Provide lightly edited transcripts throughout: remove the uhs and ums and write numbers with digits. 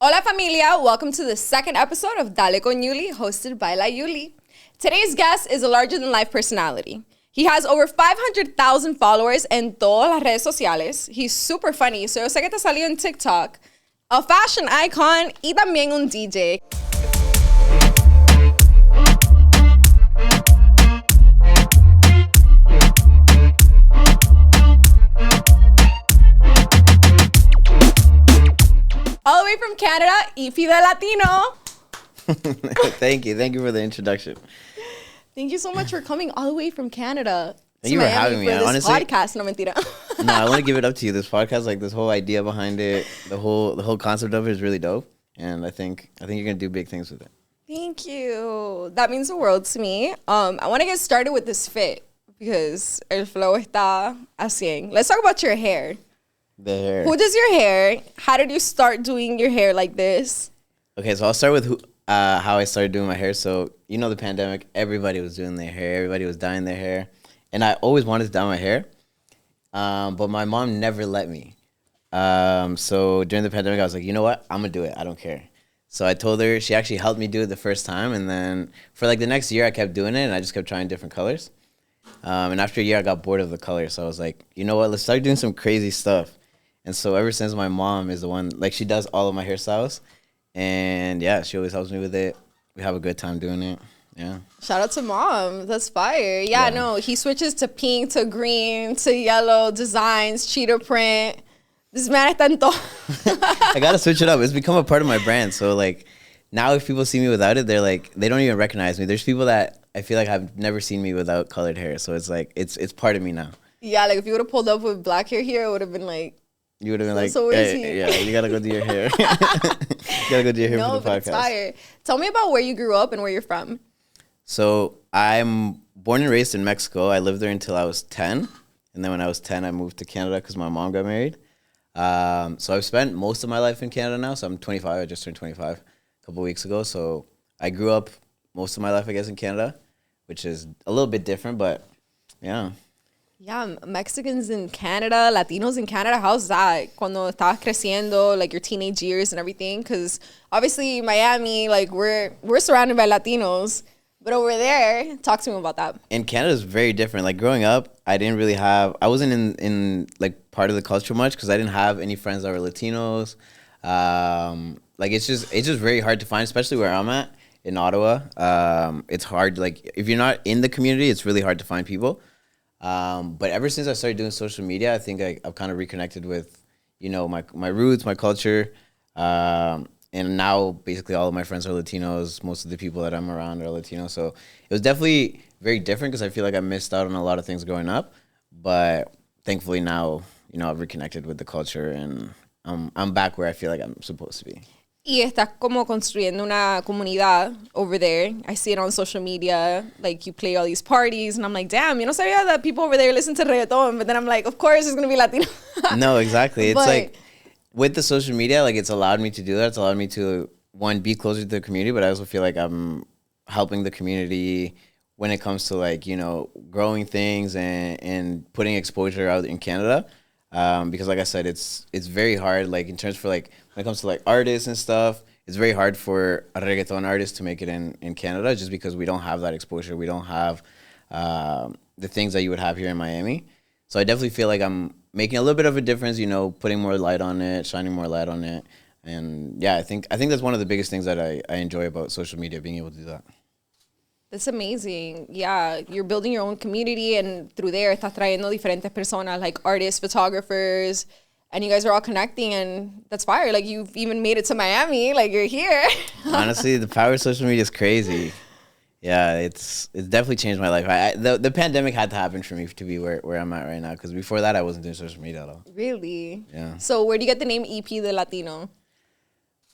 Hola familia, welcome to the second episode of Dale con Yuli, hosted by La Yuli. Today's guest is a larger-than-life personality. He has over 500,000 followers en todas las redes sociales. He's super funny, so yo sé que te salió en TikTok. A fashion icon y también un DJ. All the way from Canada, EPTHELATINO. Thank you for the introduction. Thank you so much for coming all the way from Canada. Thank you for having me. For this honestly, podcast, no mentira. No, I want to give it up to you. This podcast, like this whole idea behind it, the whole concept of it is really dope, and I think you're gonna do big things with it. Thank you. That means the world to me. I want to get started with this fit because el flow está a 100. Let's talk about your hair. The hair. Who does your hair? How did you start doing your hair like this? Okay, so I'll start with how I started doing my hair. So you know the pandemic, everybody was doing their hair, everybody was dyeing their hair, and I always wanted to dye my hair, but my mom never let me. So during the pandemic, I was like, you know what? I'm gonna do it. I don't care. So I told her. She actually helped me do it the first time, and then for like the next year, I kept doing it, and I just kept trying different colors. And after a year, I got bored of the color, so I was like, you know what? Let's start doing some crazy stuff. And so ever since, my mom is the one, like, she does all of my hairstyles. And yeah, she always helps me with it. We have a good time doing it. Yeah. Shout out to mom. That's fire. Yeah, no, he switches to pink, to green, to yellow, designs, cheetah print. This man está en todo. I got to switch it up. It's become a part of my brand. So, like, now if people see me without it, they're like, they don't even recognize me. There's people that I feel like have never seen me without colored hair. So it's like, it's part of me now. Yeah, like if you would have pulled up with black hair here, it would have been like, you would have been like, so hey, yeah, you got to go do your hair. You got to go do your hair for the podcast. It's fire. Tell me about where you grew up and where you're from. So I'm born and raised in Mexico. I lived there until I was 10. And then when I was 10, I moved to Canada because my mom got married. So I've spent most of my life in Canada now. So I'm 25. I just turned 25 a couple of weeks ago. So I grew up most of my life, I guess, in Canada, which is a little bit different, but yeah. Yeah, Mexicans in Canada, Latinos in Canada, how's that? Cuando estabas creciendo, like your teenage years and everything? Because obviously Miami, like we're surrounded by Latinos. But over there, talk to me about that. In Canada is very different. Like growing up, I wasn't in like part of the culture much because I didn't have any friends that were Latinos. Like it's just very hard to find, especially where I'm at in Ottawa. It's hard. Like if you're not in the community, it's really hard to find people. But ever since I started doing social media, I think I've kind of reconnected with, you know, my roots, my culture. And now basically all of my friends are Latinos. Most of the people that I'm around are Latino. So it was definitely very different because I feel like I missed out on a lot of things growing up. But thankfully now, you know, I've reconnected with the culture and I'm back where I feel like I'm supposed to be. Y estás como construyendo una comunidad over there. I see it on social media. Like, you play all these parties, and I'm like, damn, you know, sabía that people over there listen to reggaeton. But then I'm like, of course, it's going to be Latino. No, exactly. It's like, with the social media, like, it's allowed me to do that. It's allowed me to, one, be closer to the community, but I also feel like I'm helping the community when it comes to, like, you know, growing things and putting exposure out in Canada. Because like I said, it's very hard, like in terms for like when it comes to like artists and stuff, it's very hard for a reggaeton artist to make it in Canada just because we don't have that exposure. We don't have the things that you would have here in Miami. So I definitely feel like I'm making a little bit of a difference, you know, putting more light on it, shining more light on it. And yeah, I think that's one of the biggest things that I enjoy about social media, being able to do that. That's amazing. Yeah, you're building your own community, and through there, estás trayendo diferentes personas, like artists, photographers, and you guys are all connecting, and that's fire. Like, you've even made it to Miami. Like, you're here. Honestly, the power of social media is crazy. Yeah, it's definitely changed my life. The pandemic had to happen for me to be where I'm at right now, because before that, I wasn't doing social media at all. Really? Yeah. So where do you get the name EPTHELATINO?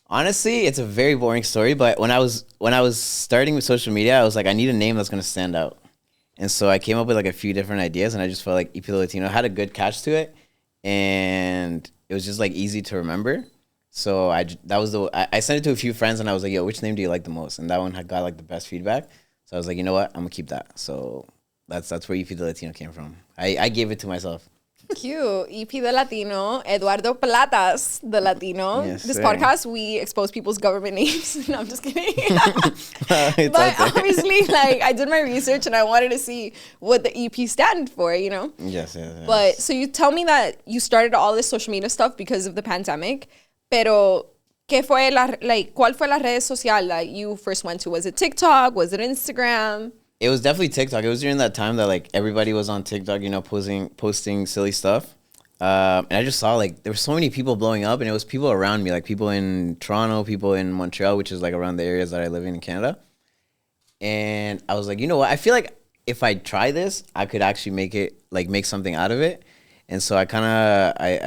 Honestly, it's a very boring story, but when I was starting with social media, I was like, I need a name that's going to stand out. And so I came up with like a few different ideas, and I just felt like EPTHELATINO had a good catch to it, and it was just like easy to remember. So I sent it to a few friends, and I was like, yo, which name do you like the most? And that one had got like the best feedback. So I was like, you know what? I'm going to keep that. So that's where EPTHELATINO came from. I gave it to myself. Cute. EPTHELATINO, Eduardo Platas, the Latino. Yes, This sir. podcast, we expose people's government names. No, I'm just kidding. It's But out there. obviously, like, I did my research and I wanted to see what the EP stand for, you know? Yes. But so you tell me that you started all this social media stuff because of the pandemic, pero ¿cuál fue la red social that you first went to? Was it TikTok? Was it Instagram? It was definitely TikTok. It was during that time that like everybody was on TikTok, you know, posting silly stuff. And I just saw like there were so many people blowing up, and it was people around me, like people in Toronto, people in Montreal, which is like around the areas that I live in Canada. And I was like, you know what? I feel like if I try this, I could actually make something out of it. And so I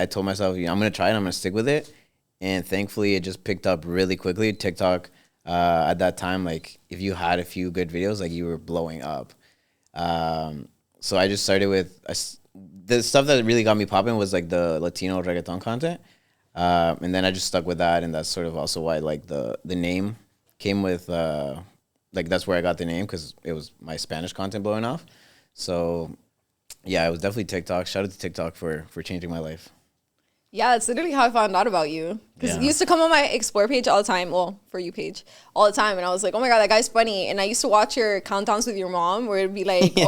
told myself, you know, I'm gonna try it. I'm gonna stick with it. And thankfully, it just picked up really quickly. TikTok. At that time, like if you had a few good videos, like you were blowing up. So I just started with the stuff that really got me popping was like the Latino reggaeton content, and then I just stuck with that, and that's sort of also why like the name came with like that's where I got the name because it was my Spanish content blowing off. So yeah, it was definitely TikTok. Shout out to TikTok for changing my life. Yeah, that's literally how I found out about you. Because Yeah. you used to come on my Explore page all the time. Well, For You page all the time. And I was like, oh my God, that guy's funny. And I used to watch your countdowns with your mom where it'd be like, Eres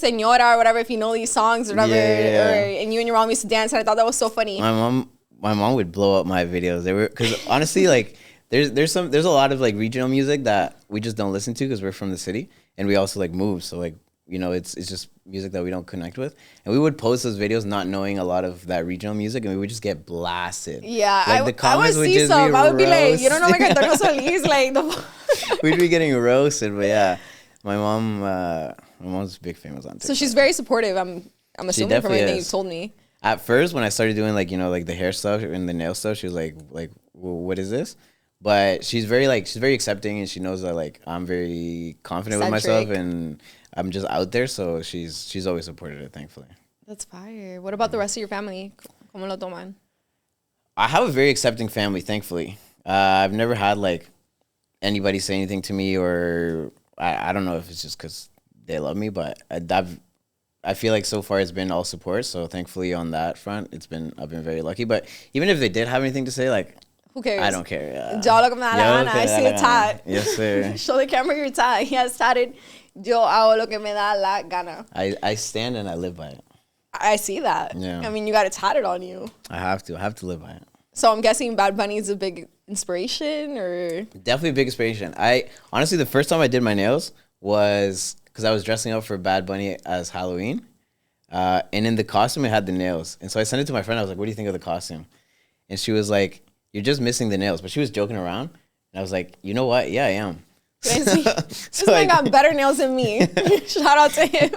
Señora or whatever, if you know these songs or whatever. Yeah. And you and your mom used to dance. And I thought that was so funny. My mom would blow up my videos. They were because honestly, like there's a lot of like regional music that we just don't listen to because we're from the city and we also like move. So like you know it's just music that we don't connect with, and we would post those videos not knowing a lot of that regional music, and we would just get blasted. Yeah, like, I the comments would see just some. be I would be like, you don't know roasted. Antonio Solis, like the. We'd be getting roasted, but yeah, my mom's a big fan was on TikTok. So she's very supportive. I'm assuming from definitely everything is. you've told me. At first, when I started doing like you know like the hair stuff and the nail stuff, she was like well, what is this? But she's very accepting, and she knows that like I'm very confident with myself, Eccentric. and I'm just out there. So she's always supported it, thankfully. That's fire. What about the rest of your family? ¿Cómo lo toman? I have a very accepting family, thankfully. I've never had like anybody say anything to me, or I don't know if it's just because they love me, but I feel like so far it's been all support. So thankfully on that front, I've been very lucky. But even if they did have anything to say, like Who cares? I don't care. Yo hago lo que me da la gana. I see a tat. Yes, sir. Show the camera your tat. He has tatted. Yo hago lo que me da la gana. I stand and I live by it. I see that. Yeah. I mean, you got it tatted on you. I have to live by it. So I'm guessing Bad Bunny is a big inspiration, or Definitely a big inspiration. I honestly, the first time I did my nails was because I was dressing up for Bad Bunny as Halloween, and in the costume it had the nails, and so I sent it to my friend. I was like, "What do you think of the costume?" And she was like, "You're just missing the nails," but she was joking around, and I was like, "You know what? Yeah, I am." This man got better nails than me. Shout out to him.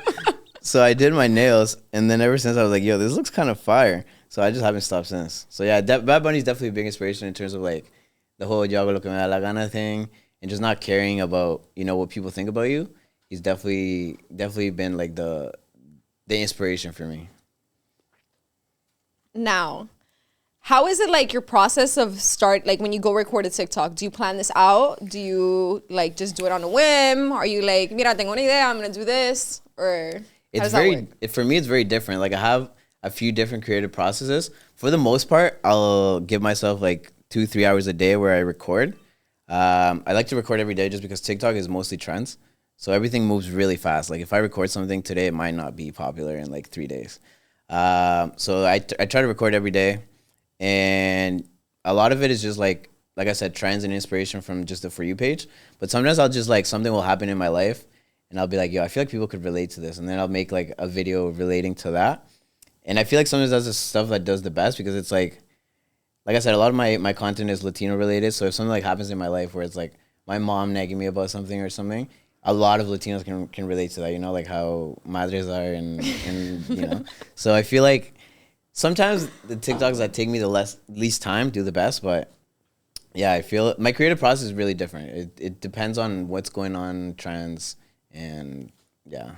So I did my nails, and then ever since I was like, "Yo, this looks kind of fire." So I just haven't stopped since. So yeah, Bad Bunny's definitely a big inspiration in terms of like the whole "yo hago lo que me da la gana" thing, and just not caring about what people think about you. He's definitely been like the inspiration for me. Now, how is it like your process of like when you go record a TikTok? Do you plan this out? Do you like just do it on a whim? Are you like, mira, tengo una idea, I'm gonna do this? Or how does that work? For me, it's very different. Like I have a few different creative processes. For the most part, I'll give myself like 2-3 hours a day where I record. I like to record every day just because TikTok is mostly trends. So everything moves really fast. Like if I record something today, it might not be popular in like 3 days. So I try to record every day. And a lot of it is just like I said, trends and inspiration from just the For You page. But sometimes I'll just like something will happen in my life and I'll be like, yo, I feel like people could relate to this. And then I'll make like a video relating to that. And I feel like sometimes that's the stuff that does the best because it's like I said, a lot of my content is Latino related. So if something like happens in my life where it's like my mom nagging me about something or something, a lot of Latinos can relate to that, like how madres are and So I feel like sometimes the TikToks that take me the least time do the best, but yeah, I feel my creative process is really different. It depends on what's going on, trends, and yeah.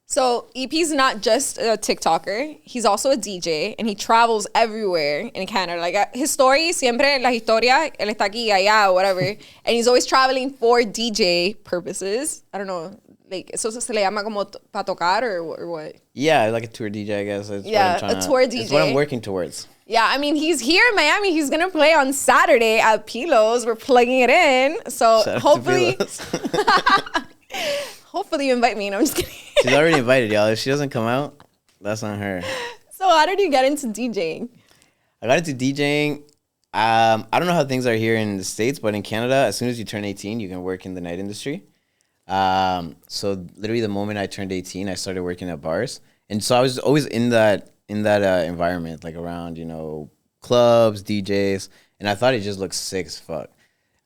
So EP's not just a TikToker, he's also a DJ, and he travels everywhere in Canada. Like his story, siempre la historia, él está aquí, allá, whatever. And he's always traveling for DJ purposes. I don't know like, eso se le llama como para tocar or what? Yeah, like a tour DJ, I guess. That's Yeah, what I'm a tour DJ. It's what I'm working towards. Yeah, I mean, he's here in Miami. He's going to play on Saturday at Pilos. We're plugging it in. So Shout out to hopefully, Pilos. hopefully you invite me. No, I'm just kidding. She's already invited, y'all. If she doesn't come out, that's on her. So how did you get into DJing? I got into DJing. I don't know how things are here in the States, but in Canada, as soon as you turn 18, you can work in the night industry. So literally the moment I turned 18, I started working at bars. And so I was always in that environment, like around, clubs, DJs. And I thought it just looked sick as fuck.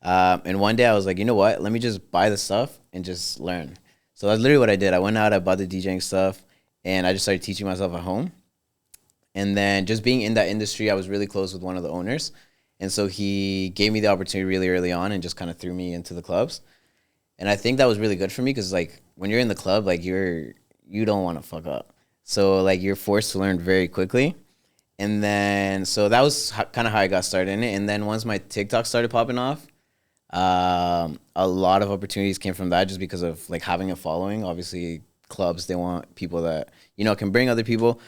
And one day I was like, you know what? Let me just buy the stuff and just learn. So that's literally what I did. I went out, I bought the DJing stuff, and I just started teaching myself at home. And then just being in that industry, I was really close with one of the owners. And so he gave me the opportunity really early on and just kind of threw me into the clubs. And I think that was really good for me because, like, when you're in the club, like, you don't want to fuck up. So, like, you're forced to learn very quickly. And then, so that was kind of how I got started in it. And then once my TikTok started popping off, a lot of opportunities came from that just because of, like, having a following. Obviously, clubs, they want people that, can bring other people.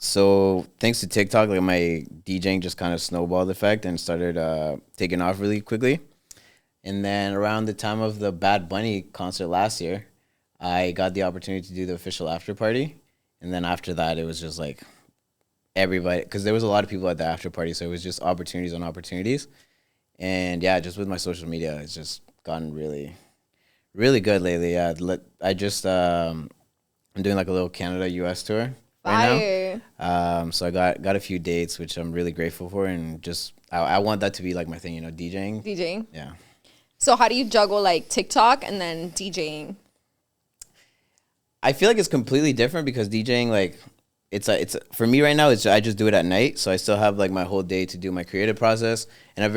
So thanks to TikTok, like, my DJing just kind of snowballed effect and started taking off really quickly. And then around the time of the Bad Bunny concert last year, I got the opportunity to do the official after party. And then after that, it was just like everybody, because there was a lot of people at the after party. So it was just opportunities on opportunities. And yeah, just with my social media, it's just gotten really, really good lately. Yeah, I'm doing like a little Canada-US tour right now. So I got a few dates, which I'm really grateful for. And just, I want that to be like my thing, DJing. DJing? Yeah. So how do you juggle like TikTok and then DJing? I feel like it's completely different because DJing, like, it's for me right now, I just do it at night. So I still have like my whole day to do my creative process. And I'm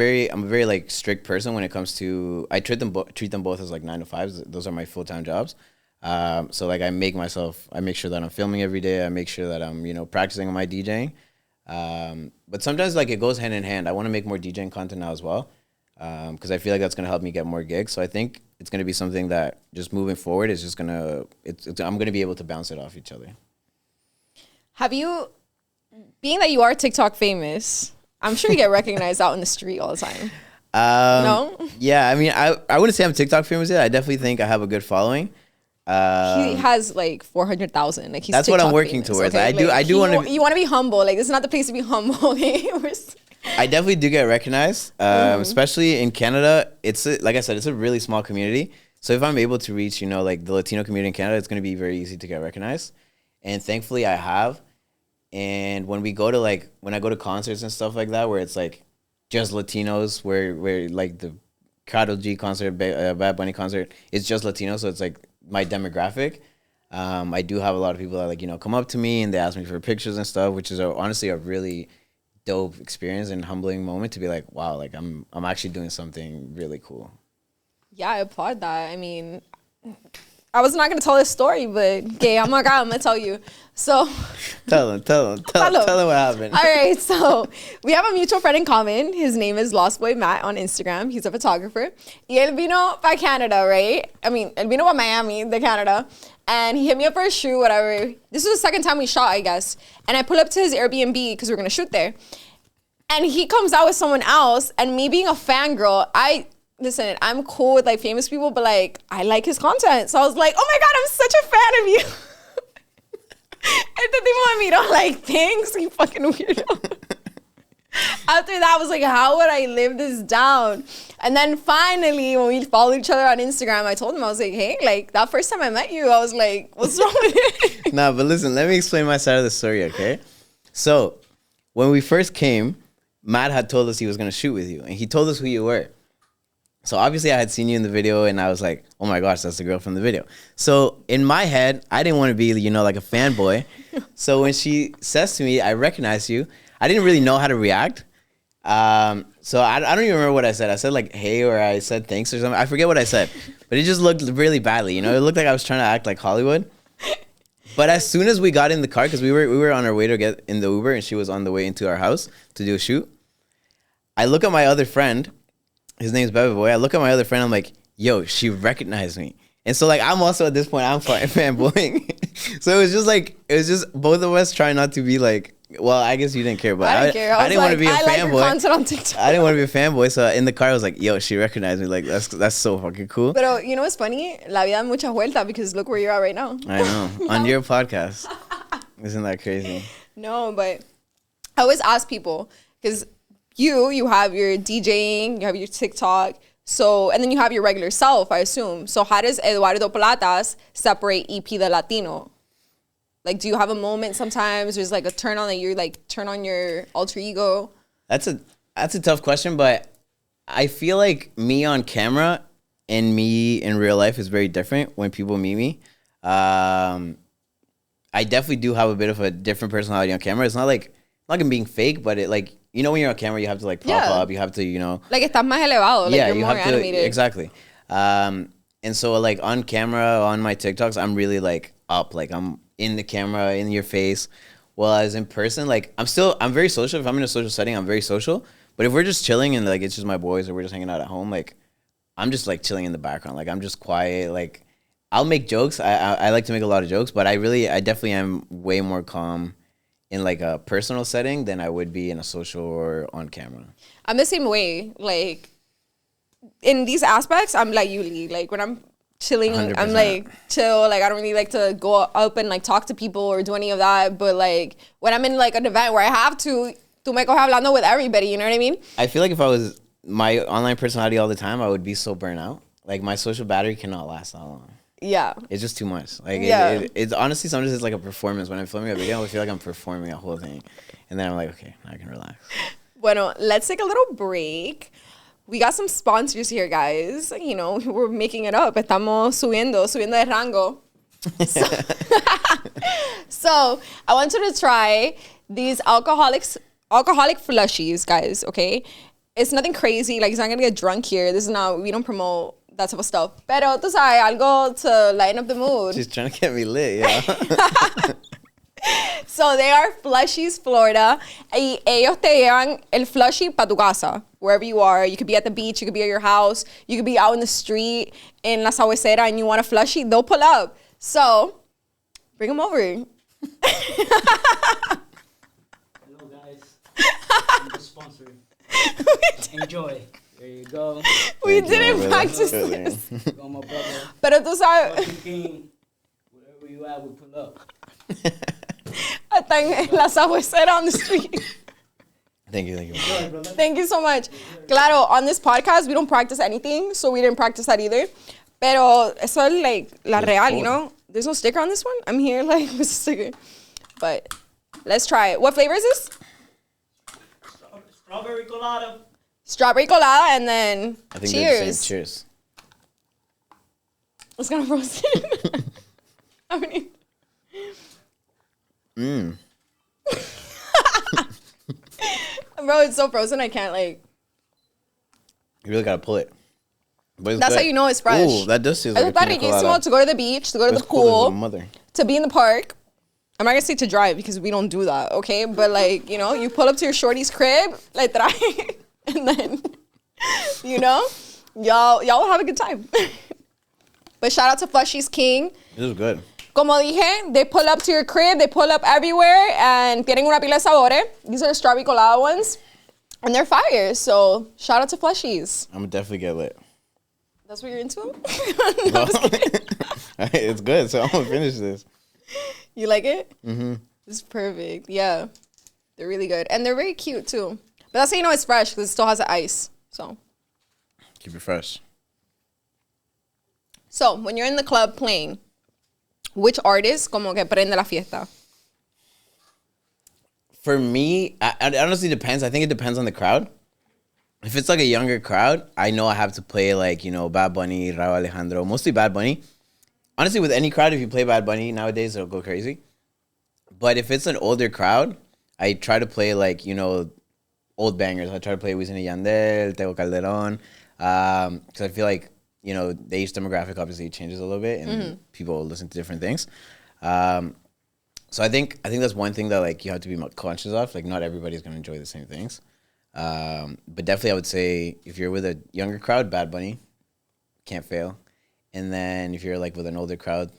a very like strict person when it comes to, I treat them both as like 9 to 5s. Those are my full-time jobs. So like I make sure that I'm filming every day. I make sure that I'm, practicing on my DJing. But sometimes like it goes hand in hand. I want to make more DJing content now as well. Because I feel like that's going to help me get more gigs. So I think it's going to be something that just moving forward is just going to, I'm going to be able to bounce it off each other. Have you, being that you are TikTok famous, I'm sure you get recognized out in the street all the time. No? Yeah, I mean, I wouldn't say I'm TikTok famous yet. I definitely think I have a good following. He has like 400,000. Like he's that's TikTok what I'm working famous, towards. okay? I do want to. You want to be humble. Like this is not the place to be humble. Okay? I definitely do get recognized, especially in Canada. Like I said, it's a really small community. So if I'm able to reach, like the Latino community in Canada, it's going to be very easy to get recognized. And thankfully I have. And when I go to concerts and stuff like that, where it's like just Latinos, where like the Karol G concert, Bad Bunny concert, it's just Latinos. So it's like my demographic. I do have a lot of people that like, come up to me and they ask me for pictures and stuff, which is honestly a really dope experience and humbling moment to be like, wow, like I'm actually doing something really cool. Yeah, I applaud that. I mean, I was not gonna tell this story, but gay, oh my God, I'm gonna tell you. So tell them what happened. All right, so we have a mutual friend in common. His name is Lost Boy Matt on Instagram. He's a photographer. Y él vino para Canada, right? I mean, él vino para Miami, de Canada. And he hit me up for a shoot, whatever. This was the second time we shot, I guess. And I pull up to his Airbnb because we were going to shoot there. And he comes out with someone else. And me being a fangirl, listen, I'm cool with like famous people, but like I like his content. So I was like, oh my God, I'm such a fan of you. And then they want me to like, thanks, you fucking weirdo. After that, I was like, how would I live this down? And then finally, when we followed each other on Instagram, I told him, I was like, hey, like that first time I met you, I was like, what's wrong with it? Nah, but listen, let me explain my side of the story, okay? So when we first came, Matt had told us he was going to shoot with you, and he told us who you were. So obviously I had seen you in the video, and I was like, oh my gosh, that's the girl from the video. So in my head, I didn't want to be, like a fanboy. So when she says to me, I recognize you, I didn't really know how to react. So I don't even remember what I said. I said like, hey, or I said thanks or something. I forget what I said, but it just looked really badly. It looked like I was trying to act like Hollywood. But as soon as we got in the car, because we were on our way to get in the Uber, and she was on the way into our house to do a shoot, I look at my other friend. His name's Bebe Boy. I look at my other friend. I'm like, yo, she recognized me. And so like I'm also at this point I'm fanboying. So it was just both of us trying not to be like, well, I guess you didn't care, but I didn't care. I didn't want to be a I like your fanboy. content on TikTok. I didn't want to be a fanboy, so in the car I was like, yo, she recognized me. Like that's so fucking cool. Pero you know what's funny? La vida da mucha vuelta because look where you're at right now. I know. On your podcast. Isn't that crazy? No, but I always ask people because you have your DJing, you have your TikTok, so and then you have your regular self, I assume. So how does Eduardo Platas separate EPTHELATINO? Like, do you have a moment sometimes? There's like a turn on that you're like turn on your alter ego. That's a tough question, but I feel like me on camera and me in real life is very different when people meet me. I definitely do have a bit of a different personality on camera. It's not like I'm being fake, but it like, you know, when you're on camera, you have to like pop up. You have to, you know, like estás más elevado. Like you're more animated. Exactly. And so like on camera, on my TikToks, I'm really like up. Like I'm in the camera, in your face. Well, as in person, like I'm very social. If I'm in a social setting, I'm very social. But if we're just chilling and like it's just my boys or we're just hanging out at home, like I'm just like chilling in the background. Like I'm just quiet. Like I'll make jokes. I like to make a lot of jokes, but I definitely am way more calm in like a personal setting than I would be in a social or on camera. I'm the same way. Like in these aspects, I'm like Yuli. Like when I'm chilling, 100%. I'm like chill. Like I don't really like to go up and like talk to people or do any of that. But like when I'm in like an event where I have to, tú me coges hablando with everybody. You know what I mean? I feel like if I was my online personality all the time, I would be so burnt out. Like my social battery cannot last that long. Yeah. It's just too much. Like it's honestly sometimes it's like a performance. When I'm filming a video, I feel like I'm performing a whole thing. And then I'm like, okay, now I can relax. Bueno, let's take a little break. We got some sponsors here, guys. You know, we're making it up. Estamos subiendo de rango. So I want you to try these alcoholic flushies, guys, okay? It's nothing crazy. Like, it's not gonna get drunk here. This is not, we don't promote that type of stuff. Pero, tú sabes, algo to lighten up the mood. She's trying to get me lit, yeah. So they are Flushies, Florida. Y ellos te llevan el flushie para tu casa, wherever you are. You could be at the beach, you could be at your house, you could be out in the street in La Sabuesera and you want a flushie, they'll pull up. So, bring them over. Hello, guys. I'm the sponsor. Enjoy. There you go. We didn't practice this. Go, my brother. Pero tú sabes. Wherever you at, we pull up. Hasta en La Sabuesera on the street. Thank you. Enjoy, brother. Thank you so much. Claro, on this podcast, we don't practice anything, so we didn't practice that either. Pero eso es like la real, you know? There's no sticker on this one. I'm here like with a sticker. But let's try it. What flavor is this? Strawberry colada. Strawberry colada, and then I think cheers. they're the same. Cheers. It's gonna roast it. I mean, bro, it's so frozen. I can't like. You really gotta pull it. But That's good. how you know it's fresh. Ooh, that does taste like a Está pina riquísimo colada. to go to the beach, to go to It's the cool as pool, a mother. to be in the park. I'm not gonna say to drive because we don't do that, okay? But like, you know, you pull up to your shorty's crib, like traje, and then, you know, y'all will have a good time. But shout out to Flushy's King. This is good. Como dije, they pull up to your crib, they pull up everywhere, and tienen una pila de sabores. These are the strawberry colada ones, and they're fire. So shout out to Flushies. I'm gonna definitely get lit. That's what you're into? No, No. I'm just kidding. It's good, so I'm gonna finish this. You like it? Mm-hmm. It's perfect. Yeah. They're really good. And they're very cute, too. But that's how you know it's fresh, because it still has the ice. So Keep it fresh. So, when you're in the club playing, which artist como que prende la fiesta? For me, it honestly depends. I think it depends on the crowd. If it's like a younger crowd, I know I have to play like, you know, Bad Bunny, Rauw Alejandro, mostly Bad Bunny. Honestly, with any crowd, if you play Bad Bunny nowadays, it'll go crazy. But if it's an older crowd, I try to play like, you know, old bangers. I try to play Wisin y Yandel, Tego Calderon, because I feel like, you know, the age demographic obviously changes a little bit, and people listen to different things. So I think that's one thing that like you have to be conscious of. Like not everybody's gonna enjoy the same things. But definitely I would say if you're with a younger crowd, Bad Bunny, can't fail. And then if you're like with an older crowd,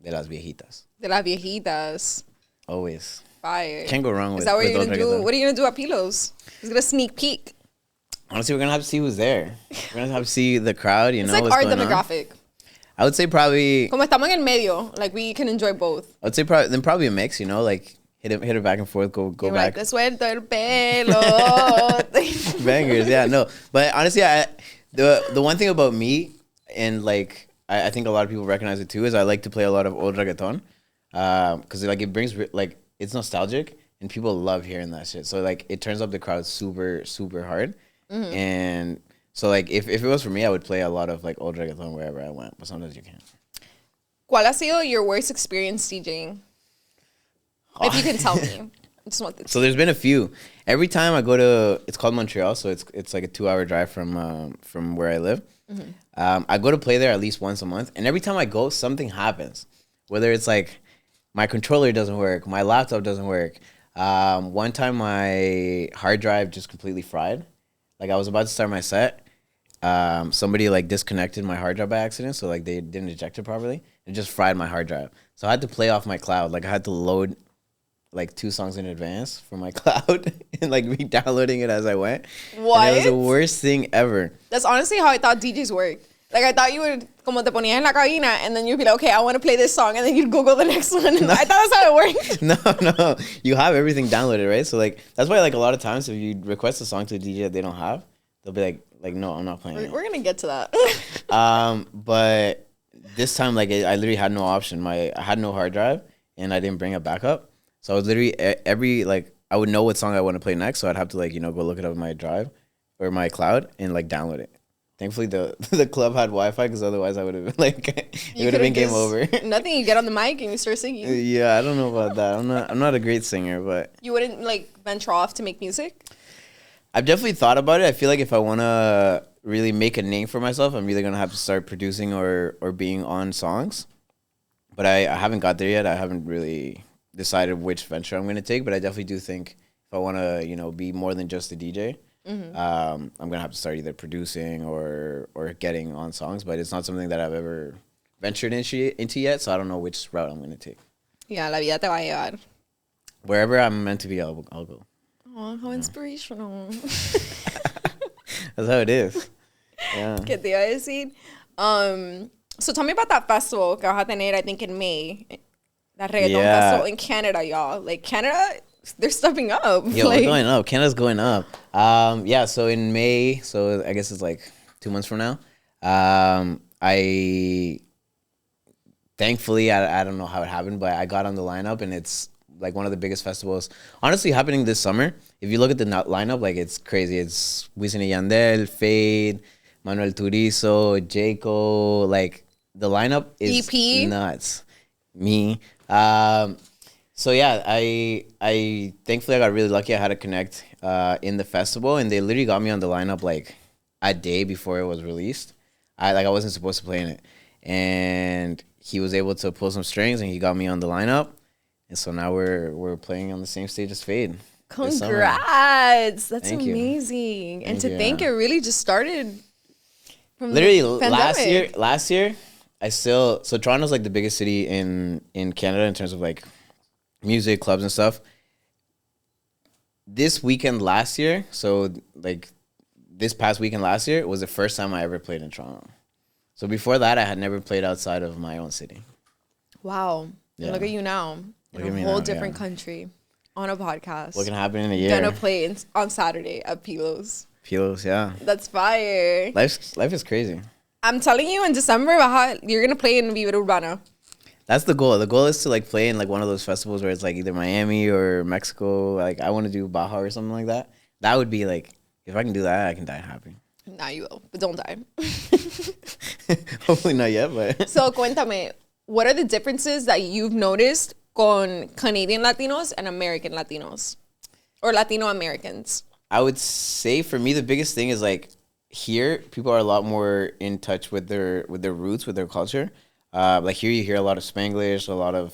de las viejitas. De las viejitas. Always. Fire. Can't go wrong with Is that what with you're old gonna do? reggaeton. What are you gonna do at Pilos? He's gonna sneak peek. Honestly, we're gonna have to see who's there. We're gonna have to see the crowd. It's know like what's our going on. demographic. I would say probably. Como estamos en el medio, like we can enjoy both. I would say probably a mix. Like hit it back and forth. Go You're back. like, te suelto el pelo. Bangers, yeah, no. But honestly, the one thing about me, and like I think a lot of people recognize it too, is I like to play a lot of old reggaeton, because like it brings like it's nostalgic and people love hearing that shit. So like it turns up the crowd super hard, and so like if it was for me, I would play a lot of like old reggaeton wherever I went. But sometimes you can't. ¿Cuál ha sido your worst experience DJing? If you can tell me. I just want this. So there's been a few. Every time I go to, it's called Montreal, so it's like a 2-hour drive from where I live. I go to play there at least once a month, and every time I go, something happens. Whether it's like my controller doesn't work, my laptop doesn't work. One time my hard drive just completely fried. Like I was about to start my set, somebody like disconnected my hard drive by accident, so like they didn't eject it properly. It just fried my hard drive, so I had to play off my cloud. Like I had to load like 2 songs in advance from my cloud and like re-downloading it as I went. What? And it was the worst thing ever. That's honestly how I thought DJs worked. Like I thought you would, como te ponías en la cabina, and then you'd be like, okay, I want to play this song, and then you'd Google the next one. I thought that's how it worked. No, you have everything downloaded, right? So like that's why like a lot of times if you request a song to a DJ that they don't have, they'll be like no, I'm not playing it. We're gonna get to that. But this time like I literally had no option. I had no hard drive and I didn't bring a backup. So I was literally I would know what song I want to play next, so I'd have to like go look it up in my drive or my cloud and like download it. Thankfully the club had Wi-Fi, because otherwise I would have like it would have been game over. Nothing. You get on the mic and you start singing. Yeah, I don't know about that. I'm not a great singer, but You wouldn't like venture off to make music. I've definitely thought about it. I feel like if I want to really make a name for myself, I'm either gonna have to start producing or being on songs. But I haven't got there yet. I haven't really decided which venture I'm going to take, but I definitely do think if I want to, be more than just a DJ, I'm going to have to start either producing or getting on songs, but it's not something that I've ever ventured into yet, so I don't know which route I'm going to take. Yeah, la vida te va a llevar. Wherever I'm meant to be, I'll go. Oh, how inspirational. That's how it is. Yeah. ¿Qué te iba a decir? So tell me about that festival que vas a tener, I think, in May. That reggaeton festival in Canada, y'all. Like, Canada, they're stepping up. Yo, we're going up. Canada's going up. Yeah, so in May, so I guess it's like 2 months from now, thankfully, I don't know how it happened, but I got on the lineup, and it's like one of the biggest festivals, honestly, happening this summer. If you look at the lineup, like it's crazy. It's Wisin y Yandel, Fade, Manuel Turizo, Jaco. Like the lineup is EP? nuts. Me. So yeah, I thankfully I got really lucky. I had to connect in the festival, and they literally got me on the lineup like a day before it was released. I wasn't supposed to play in it, and he was able to pull some strings, and he got me on the lineup, and so now we're playing on the same stage as Fade. Congrats! That's Thank you. amazing. And Thank to think it really just started from Literally the pandemic. last year, so Toronto's like the biggest city in Canada in terms of like music clubs and stuff. This weekend last year, so like this past weekend last year was the first time I ever played in Toronto. So before that, I had never played outside of my own city. Wow. Yeah. And look at you now. Look In at a me whole now, different yeah. country. On a podcast. What can happen in a year? Gonna play on Saturday at Pilos. Pilos, yeah. That's fire. Life is crazy. I'm telling you, in December, you're gonna play in Viva Urbana. That's the goal. The goal is to like play in like one of those festivals where it's like either Miami or Mexico. Like I want to do Baja or something like that. That would be like, if I can do that, I can die happy. Nah, you will, but don't die. Hopefully not yet, but. So, cuéntame, what are the differences that you've noticed con Canadian Latinos and American Latinos? Or Latino Americans? I would say for me, the biggest thing is like here, people are a lot more in touch with their roots, with their culture. Like here, you hear a lot of Spanglish, a lot of,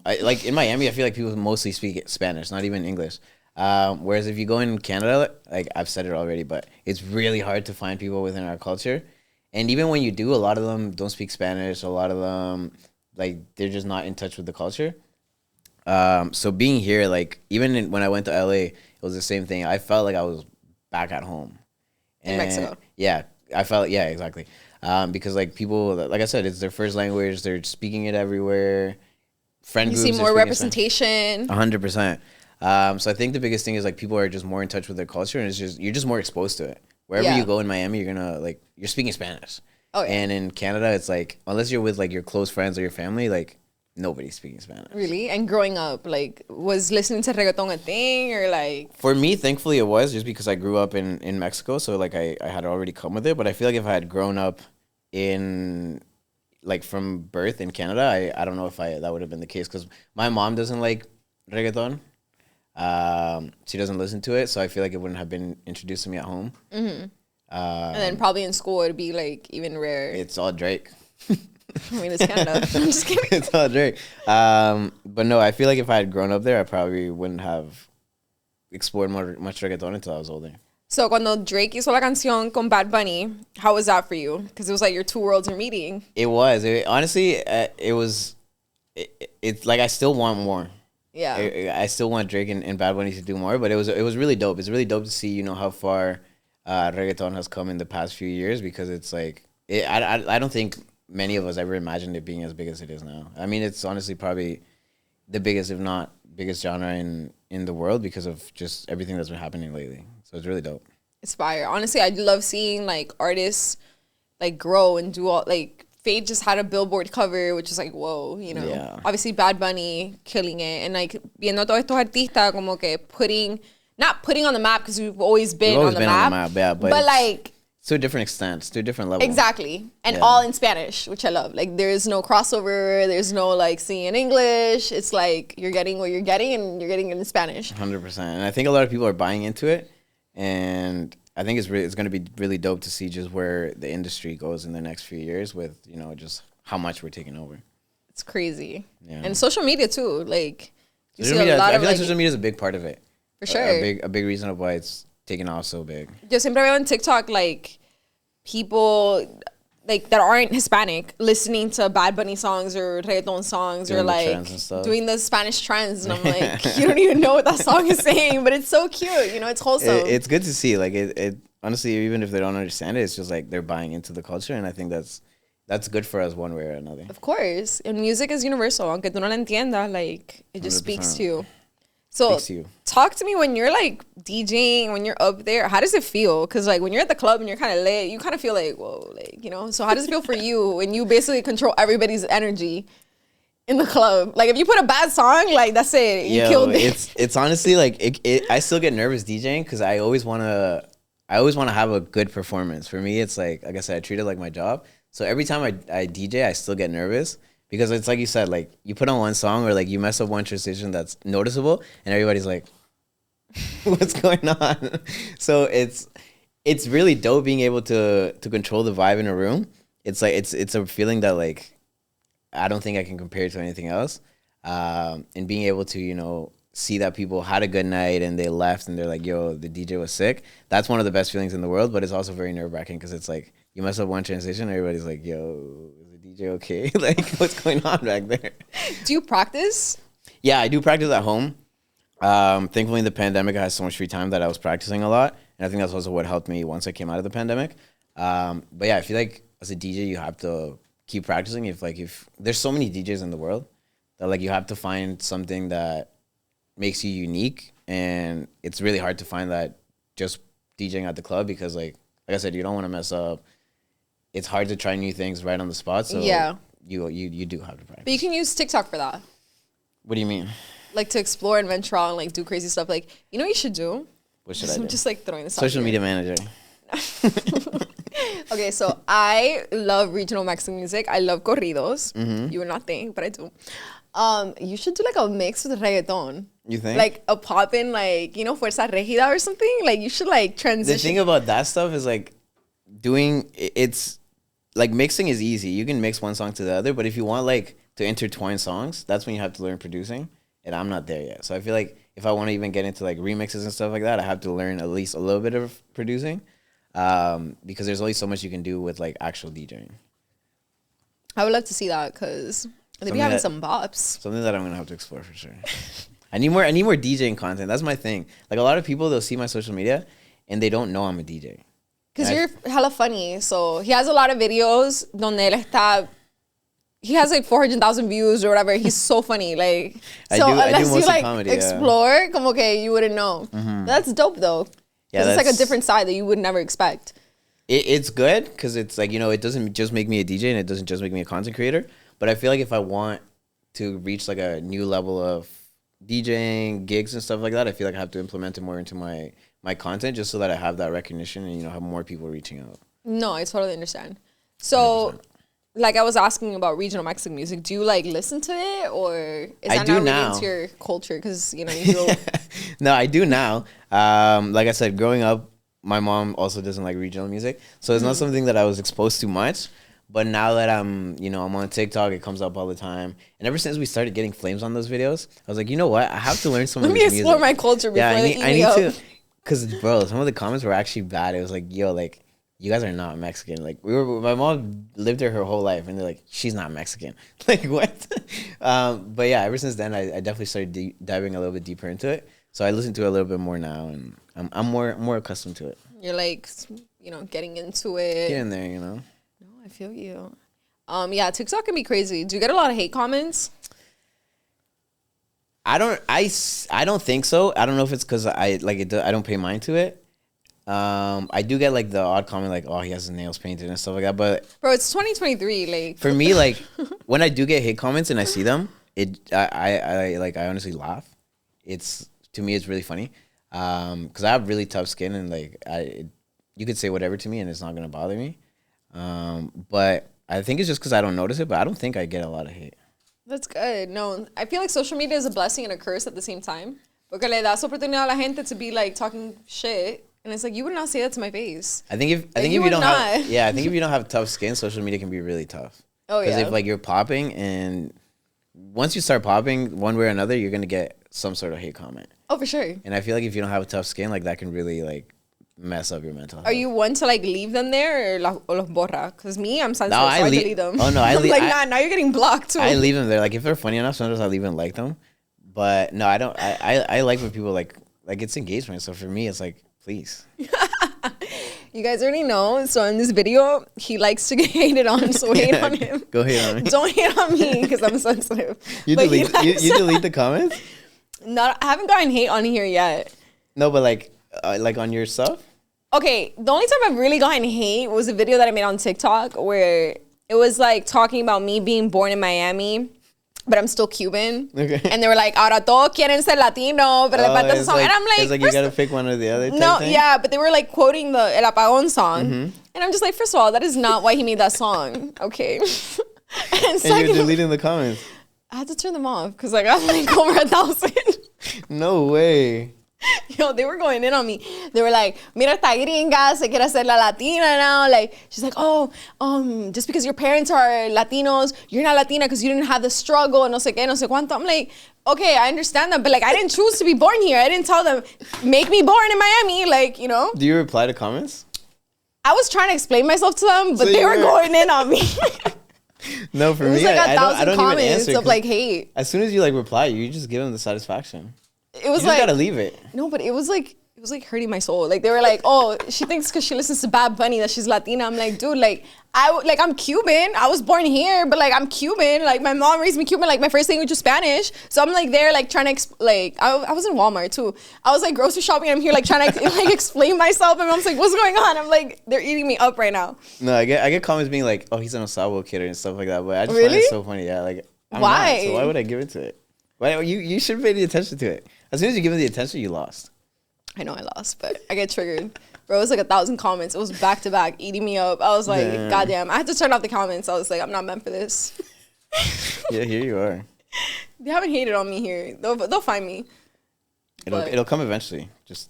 like in Miami, I feel like people mostly speak Spanish, not even English. Whereas if you go in Canada, like I've said it already, but it's really hard to find people within our culture. And even when you do, a lot of them don't speak Spanish. A lot of them, like, they're just not in touch with the culture. So being here, like, even when I went to LA, it was the same thing. I felt like I was back at home. In Mexico. Yeah, I felt, yeah, exactly. Because, like, people, like I said, it's their first language. They're speaking it everywhere. Friend You groups. see more representation. 100%. So I think the biggest thing is, like, people are just more in touch with their culture, and it's just, you're just more exposed to it. Wherever you go in Miami, you're gonna, like, you're speaking Spanish. Oh, yeah. And in Canada, it's like, unless you're with, like, your close friends or your family, like, nobody's speaking Spanish. Really? And growing up, like, was listening to reggaeton a thing, or like? For me, thankfully, it was just because I grew up in Mexico, so, like, I had already come with it. But I feel like if I had grown up in, like, from birth in Canada, I don't know if that would have been the case, because my mom doesn't like reggaeton. She doesn't listen to it, so I feel like it wouldn't have been introduced to me at home. Mm-hmm. And then probably in school it'd be like even rare. It's all Drake. I mean, it's Canada. I'm just kidding. It's all Drake. But no, I feel like if I had grown up there, I probably wouldn't have explored much reggaeton until I was older. So cuando Drake hizo la canción con Bad Bunny, how was that for you? Because it was like your two worlds are meeting. It was. Honestly, it was. It's like I still want more. Yeah. I still want Drake and Bad Bunny to do more, but it was really dope. It's really dope to see, you know, how far reggaeton has come in the past few years, because it's like I don't think many of us ever imagined it being as big as it is now. I mean, it's honestly probably the biggest, if not biggest, genre in the world because of just everything that's been happening lately. So it's really dope. It's fire. Honestly, I love seeing like artists like grow and do all like. Fate just had a Billboard cover, which is like, whoa, you know. Yeah. Obviously, Bad Bunny killing it. And like, viendo todos estos artistas como que not putting on the map, because we've always been, on the map. Yeah, but like... to a different extent, to a different level. Exactly. And all in Spanish, which I love. Like, there's no crossover. There's no like singing in English. It's like, you're getting what you're getting, and you're getting it in Spanish. 100%. And I think a lot of people are buying into it. And I think it's going to be really dope to see just where the industry goes in the next few years with, you know, just how much we're taking over. It's crazy. Yeah. And social media too. Like, you see media, a lot I of feel like social media is a big part of it. For sure. A big reason of why it's taken off so big. Yo siempre veo on TikTok like people like that aren't Hispanic listening to Bad Bunny songs or reggaeton songs Doing or the like trends and stuff. doing the Spanish trends, and I'm like, you don't even know what that song is saying, but it's so cute. You know, it's wholesome. It's good to see. Like it honestly, even if they don't understand it, it's just like they're buying into the culture, and I think that's good for us one way or another. Of course, and music is universal. Aunque tú no la entiendas, like it just 100%. speaks to you. So Speaks to you. talk to me when you're like DJing, when you're up there. How does it feel? Because like when you're at the club and you're kind of lit, you kind of feel like, whoa, like, you know. So how does it feel for you when you basically control everybody's energy in the club? Like if you put a bad song, like that's it, you killed it. It's honestly like I still get nervous DJing because I always want to have a good performance. For me, it's like I said, I treat it like my job. So every time I DJ, I still get nervous. Because it's like you said, like you put on one song or like you mess up one transition that's noticeable, and everybody's like, "What's going on?" So it's really dope being able to control the vibe in a room. It's like it's a feeling that like I don't think I can compare it to anything else. And being able to, you know, see that people had a good night and they left and they're like, "Yo, the DJ was sick." That's one of the best feelings in the world, but it's also very nerve-wracking because it's like you mess up one transition, everybody's like, "Yo, DJ okay?" Like, what's going on back there? Do you practice? Yeah, I do practice at home. Thankfully, in the pandemic, I had so much free time that I was practicing a lot. And I think that's also what helped me once I came out of the pandemic. But yeah, I feel like as a DJ, you have to keep practicing. If there's so many DJs in the world that like you have to find something that makes you unique. And it's really hard to find that just DJing at the club because like I said, you don't want to mess up. It's hard to try new things right on the spot. So yeah, you do have to practice. But you can use TikTok for that. What do you mean? Like to explore and venture out and like do crazy stuff. Like, you know what you should do? What should I do? I'm just like throwing this out Social here. media manager. Okay, so I love regional Mexican music. I love corridos. Mm-hmm. You would not think, but I do. You should do like a mix with reggaeton. You think? Like a pop-in, like, you know, Fuerza Regida or something. Like you should like transition. The thing about that stuff is like it's like mixing is easy. You can mix one song to the other, but if you want like to intertwine songs, that's when you have to learn producing. And I'm not there yet. So I feel like if I want to even get into like remixes and stuff like that, I have to learn at least a little bit of producing. because there's only so much you can do with like actual DJing. I would love to see that because they be Something having that- some bops. Something that I'm gonna have to explore for sure. I need more DJing content. That's my thing. Like a lot of people, they'll see my social media and they don't know I'm a DJ. Because you're hella funny. So he has a lot of videos donde él está. He has like 400,000 views or whatever. He's so funny. Like, I so do unless you mostly like comedy, yeah. explore, como que you wouldn't know. That's dope though. Yeah, Yeah, it's like a that's- different side that you would never expect. It's good because it's like, it doesn't just make me a DJ and it doesn't just make me a content creator. But I feel like if I want to reach like a new level of DJing, gigs and stuff like that, I feel like I have to implement it more into my content just so that I have that recognition and, have more people reaching out. No, I totally understand. So, 100%. like I was asking about regional Mexican music. Do you like listen to it or is I that do not really now. into your culture? Because, you do. No, I do now. Like I said, growing up, my mom also doesn't like regional music. So it's not something that I was exposed to much. But now that I'm on TikTok, it comes up all the time. And ever since we started getting flames on those videos, I was like, you know what? I have to learn some Let of me this explore music. my culture before Yeah, they eat I me need up. to. Because, bro, some of the comments were actually bad. It was like, yo, like, you guys are not Mexican. Like, my mom lived there her whole life. And they're like, she's not Mexican. Like, what? But yeah, ever since then, I definitely started diving a little bit deeper into it. So I listen to it a little bit more now. And I'm more accustomed to it. You're like, getting into it. Here and there, No, I feel you. Yeah, TikTok can be crazy. Do you get a lot of hate comments? I don't think so. I don't know if it's because I don't pay mind to it. I do get like the odd comment like, oh, he has his nails painted and stuff like that. But Bro, it's 2023. Like, for me, like when I do get hate comments and I see them, I honestly laugh. To me, it's really funny. Because I have really tough skin and like you could say whatever to me and it's not gonna bother me. But I think it's just because I don't notice it. But I don't think I get a lot of hate. that's good. No, I feel like social media is a blessing and a curse at the same time. Porque le das oportunidad a la gente to be like talking shit. And it's like, you would not say that to my face. I think if you you would don't not. I think if you don't have tough skin, social media can be really tough. Oh, Because yeah. if like you're popping and once you start popping one way or another, you're gonna get some sort of hate comment. Oh, for sure. And I feel like if you don't have a tough skin, like that can really like mess up your mental health. Are you one to like leave them there or los borra? Because me, I'm sensitive, No, so I delete them. Oh no, I'm like, nah, now you're getting blocked too. I leave them there. Like if they're funny enough, sometimes I'll even like them. But no, I don't. I like when people like it's engagement. So for me, it's like, please. You guys already know. So in this video, he likes to get hated on. So hate on him. Go hate on me. Don't hate on me because I'm sensitive. You But he delete likes- you delete the comments? I haven't gotten hate on here yet. No, but like on your stuff. Okay, the only time I've really gotten hate was a video that I made on TikTok where it was like talking about me being born in Miami, but I'm still Cuban. Okay. And they were like, ahora todos quieren ser Latino, pero le falta it's song. And I'm like, it's like you first- gotta pick one or the other. Type no, thing? yeah, but they were like quoting the El Apagón song. And I'm just like, first of all, that is not why he made that song. Okay. and And you're second, deleting the comments. I had to turn them off because I got like over 1,000. No way. Yo, they were going in on me. They were like, mira esta gringa, se quiere hacer la Latina now. Like, she's like, oh, just because your parents are Latinos, you're not Latina because you didn't have the struggle, no sé qué, no sé cuánto. I'm like, okay, I understand that, but like, I didn't choose to be born here. I didn't tell them, make me born in Miami, like, Do you reply to comments? I was trying to explain myself to them, but So they you were were- going in on me. No, for It was me, like I don't 1,000 even comments answer. of 'cause like hate. as soon as you like reply, you just give them the satisfaction. It You was just like, gotta leave it. no, but it was like hurting my soul. Like they were like, oh, she thinks because she listens to Bad Bunny that she's Latina. I'm like, dude, like I'm Cuban. I was born here, but like I'm Cuban. Like my mom raised me Cuban. Like my first language was Spanish. So I'm like there, like trying to I was in Walmart too. I was like grocery shopping. And I'm here like trying to like explain myself. And mom's like, what's going on? I'm like, they're eating me up right now. No, I get comments being like, "Oh, he's an Osabo kid" and stuff like that. But I just Really? find it so funny. Yeah, like I'm Why? Not, so why would I give it to it? Why you should pay the attention to it. As soon as you give it the attention, you lost. I know I lost, but I get triggered. Bro, it was like 1,000 comments. It was back to back, eating me up. I was like, Damn. goddamn. I had to turn off the comments. I was like, I'm not meant for this. Yeah, here you are. They haven't hated on me here. They'll find me. But- It'll come eventually. Just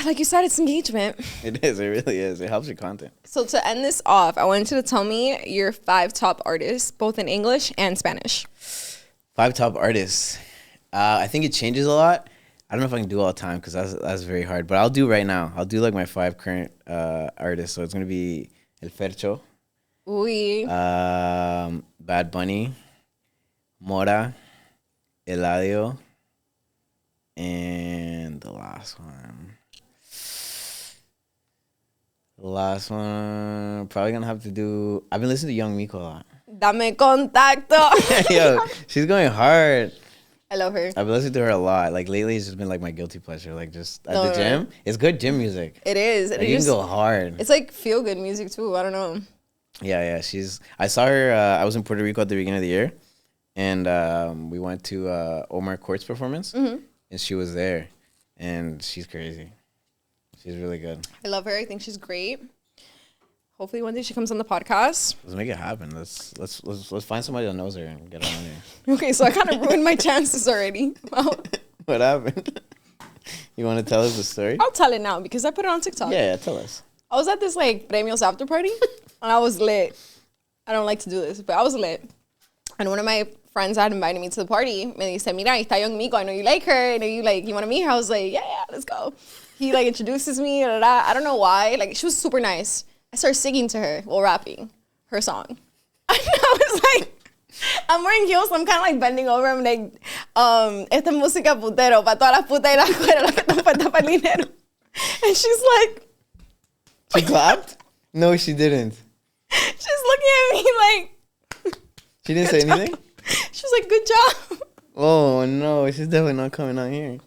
Like you said, it's engagement. it is. It really is. It helps your content. So to end this off, I wanted you to tell me your 5 top artists, both in English and Spanish. 5 top artists. I think it changes a lot I don't know if I can do all the time because that's very hard. But I'll do right now. I'll do like my 5 current artists. So it's gonna be El Fercho, Uy. Bad Bunny, Mora, Eladio, and the last one. The last one, probably gonna have to do. I've been listening to Young Miko a lot. Dame contacto. Yo, she's going hard. I love her. I've been listening to her a lot. Like lately, it's just been like my guilty pleasure. Like just at No, the right. gym, it's good gym music. It is. Like, you can go hard. It's like feel good music too. I don't know. Yeah. I saw her. I was in Puerto Rico at the beginning of the year, and we went to Omar Court's performance, and she was there, and she's crazy. She's really good. I love her. I think she's great. Hopefully one day she comes on the podcast. Let's make it happen. Let's find somebody that knows her and get her on here. Okay, so I kind of ruined my chances already. Well, What happened? You want to tell us the story? I'll tell it now because I put it on TikTok. Yeah, tell us. I was at this like premios after party and I was lit. I don't like to do this, but I was lit. And one of my friends had invited me to the party. Me dice, mira, ahí está Young Miko. I know you like her. I know you want to meet her. I was like, yeah, let's go. He like introduces me. Da, da, da. I don't know why. Like she was super nice. I started singing to her while rapping her song. And I was like, I'm wearing heels, so I'm kind of like bending over. I'm like, esta es música putero, para todas las putas y las cueras, las que están puestas para el dinero. And she's like, She clapped? No, she didn't. she's looking at me like, She didn't say anything? she was like, good job. Oh, no. She's definitely not coming out here.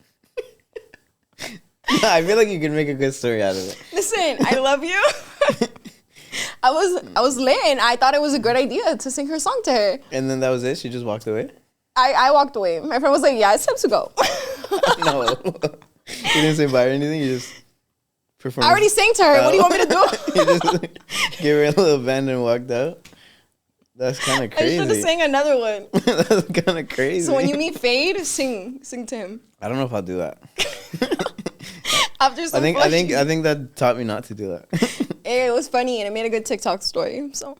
I feel like you can make a good story out of it. Listen, I love you. I was lit and I thought it was a good idea to sing her song to her. And then that was it? She just walked away? I walked away. My friend was like, yeah, it's time to go. No. You didn't say bye or anything? You just performed? I already sang to her. What do you want me to do? You just gave her a little band and walked out? That's kind of I crazy. should have sang another one. That's kind of crazy. So when you meet Fade, sing to him. I don't know if I'll do that. After some I think that taught me not to do that. It was funny and it made a good TikTok story. So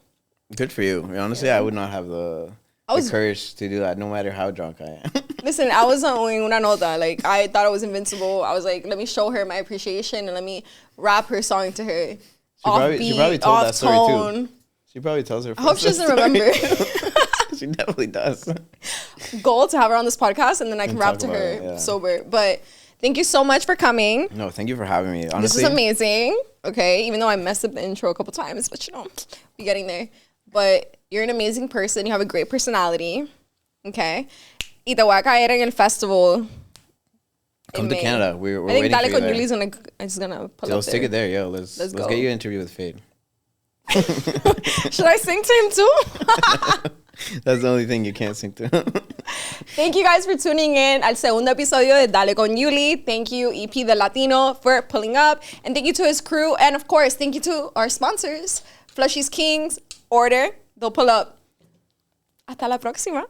Good for you. Honestly, I would not have the courage to do that, no matter how drunk I am. listen, I was on una nota. Like I thought I was invincible. I was like, let me show her my appreciation and let me rap her song to her. She probably told that story too. She probably tells her. I hope she doesn't remember. She definitely does. Goal to have her on this podcast and then I can And rap talk to about her it, yeah. sober. But thank you so much for coming. No, thank you for having me. Honestly, This is amazing. Okay, even though I messed up the intro a couple times, but we're getting there. But you're an amazing person. You have a great personality. Okay. Y te voy a caer en el festival. come in to May. Canada. We're I think waiting for Dale you con there. Yuli's gonna pull Let's up take there. it there, yo. Let's go. get you an interview with Fade. Should I sing to him too? That's the only thing you can't sing to. Thank you guys for tuning in al segundo episodio de Dale con Yuli. Thank you, EPTHELATINO, for pulling up. And thank you to his crew. And of course, thank you to our sponsors, Flushy's Kings, Order. They'll pull up. Hasta la próxima.